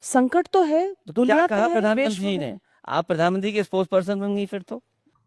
संकट तो है, तो क्या दुनिया कहा तो है, प्रधानमंत्री विश्व जी है। ने? आप प्रधानमंत्री के स्पोक्स पर्सन बन गई फिर तो।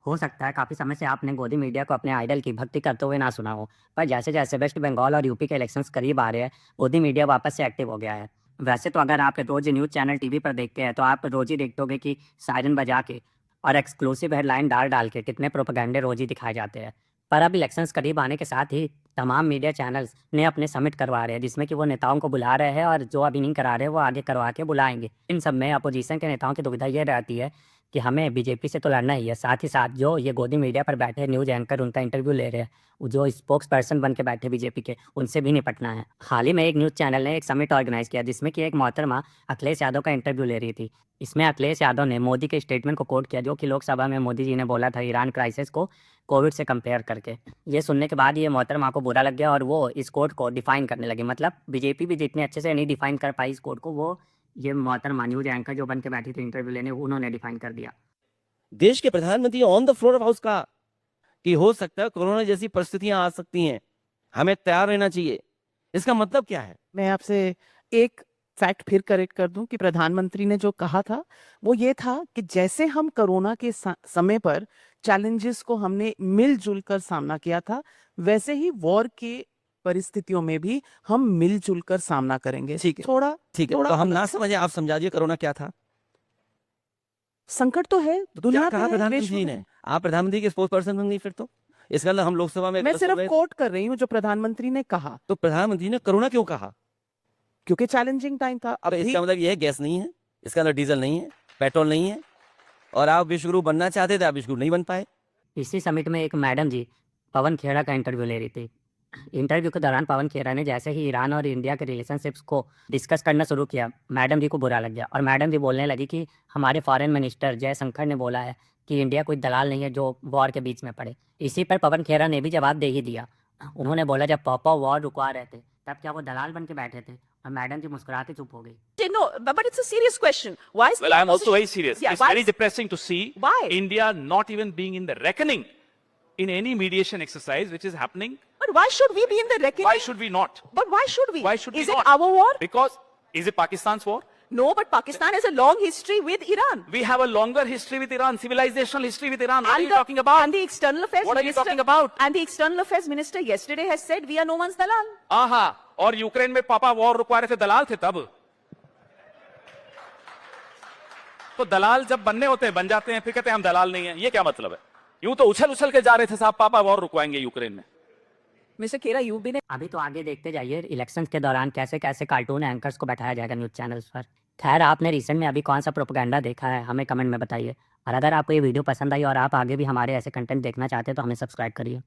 हो सकता है काफ़ी समय से आपने गोदी मीडिया को अपने आइडल की भक्ति करते हुए ना सुना हो, पर जैसे जैसे वेस्ट बंगाल और यूपी के इलेक्शंस करीब आ रहे हैं, गोदी मीडिया वापस से एक्टिव हो गया है। वैसे तो अगर आप रोज न्यूज़ चैनल टीवी पर देखते हैं तो आप रोज ही देखते होंगे कि सायरन बजा के और एक्सक्लूसिव हेडलाइन डाल डाल के कितने प्रोपेगेंडे रोज ही दिखाए जाते हैं। पर अब इलेक्शंस करीब आने के साथ ही तमाम मीडिया चैनल्स ने अपने समिट करवा रहे हैं, जिसमें कि वो नेताओं को बुला रहे हैं और जो अभी नहीं करा रहे वो आगे करवा के बुलाएंगे। इन सब में अपोजिशन के नेताओं की दुविधा ये रहती है कि हमें बीजेपी से तो लड़ना ही है, साथ ही साथ जो ये गोदी मीडिया पर बैठे न्यूज़ एंकर उनका इंटरव्यू ले रहे हैं, वो जो स्पोक्स पर्सन बन के बैठे बीजेपी के, उनसे भी निपटना है। हाल ही में एक न्यूज़ चैनल ने एक समिट ऑर्गेनाइज किया जिसमें कि एक मोहतरमा अखिलेश यादव का इंटरव्यू ले रही थी। इसमें अखिलेश यादव ने मोदी के स्टेटमेंट को कोट किया जो कि लोकसभा में मोदी जी ने बोला था ईरान क्राइसिस को कोविड से कंपेयर करके। ये सुनने के बाद ये मोहतरमा को बुरा लग गया और वो इस कोड को डिफाइन करने लगी। मतलब बीजेपी भी जितने अच्छे से नहीं डिफाइन कर पाई इस कोड को, वो ये मोहतरमा न्यूज़ एंकर जो बन के बैठी थी इंटरव्यू लेने, उन्होंने डिफाइन कर दिया। देश के प्रधानमंत्री on the floor of house कहा कि हो सकता है कोरोना जैसी परिस्थितियां आ सकती हैं, हमें तैयार रहना चाहिए। इसका मतलब क्या है? मैं आपसे एक फैक्ट फिर करेक्ट कर दूं कि प्रधानमंत्री ने जो कहा था वो ये था कि जैसे हम कोरोना के समय पर चैलेंजेस को हमने मिलजुल कर सामना किया था, वैसे ही वॉर के परिस्थितियों में भी हम मिलजुल कर सामना करेंगे। ठीक है, थोड़ा ठीक है, थोड़ा तो हम अलग। ना समझे, आप समझा दिए कोरोना क्या था। संकट तो है, तो क्या दुनिया कहा तो है, प्रधानमंत्री विश्व जी है। ने? आप प्रधानमंत्री के स्पोक्स पर्सन बन गई फिर तो। इसका मतलब हम लोकसभा में मैं गलत हो सिर्फ गए। कोट कर रही हूँ जो प्रधानमंत्री ने कहा, तो प्रधानमंत्री ने कोरोना क्यों कहा? क्योंकि चैलेंजिंग टाइम था। तो अभी इसका मतलब ये है गैस नहीं है, इसका मतलब डीजल नहीं है, पेट्रोल नहीं है, और आप विश्वगुरु बनना चाहते थे, आप विश्वगुरु नहीं बन पाए। इसी समिट में एक मैडम जी पवन खेड़ा का इंटरव्यू ले रही थी। इंटरव्यू के दौरान पवन खेड़ा ने जैसे ही ईरान और इंडिया के रिलेशनशिप्स को डिस्कस करना शुरू किया, मैडम जी को बुरा लग गया और मैडम जी बोलने लगी कि हमारे फॉरेन मिनिस्टर जयशंकर ने बोला है कि इंडिया कोई दलाल नहीं है जो वॉर के बीच में पड़े। इसी पर पवन खेड़ा ने भी जवाब दे ही दिया। उन्होंने बोला जब पापा वॉर रुकवा रहे थे तब क्या वो दलाल बन के बैठे थे? और मैडम जी मुस्कुराते चुप हो गई। No, but it's a serious question. Why is Well, the I'm also opposition- very serious. Yeah, It's why very is- depressing to see Why? India not even being in the reckoning in any mediation exercise which is happening. But why should we be in the reckoning? Why should we not? But why should we? Why should we Is not? it our war? Because is it Pakistan's war? No, but Pakistan has a long history with Iran. We have a longer history with Iran, civilizational history with Iran. What are And you talking about? And the external affairs What are you minister, talking about? And the external affairs minister yesterday has said we are no one's dalal. आहा, और Ukraine में पापा war रुकवा रहे थे, दलाल थे तब। तो दलाल जब बनने होते हैं बन जाते हैं, फिर कहते हैं हम दलाल नहीं है। ये क्या मतलब है? यूं तो उछल उछल के जा रहे थे साहब, पापा वॉर रुकवाएंगे यूक्रेन में। Mr. Khera, you've been अभी तो आगे देखते जाइए इलेक्शंस के दौरान कैसे कैसे कार्टून एंकर्स को बैठाया जाएगा न्यूज़ चैनल्स पर। खैर, आपने रिसेंट में अभी कौन सा प्रोपेगेंडा देखा है हमें कमेंट में बताइए। और अगर आपको ये वीडियो पसंद आई और आप आगे भी हमारे ऐसे कंटेंट देखना चाहते हैं तो हमें सब्सक्राइब करिए।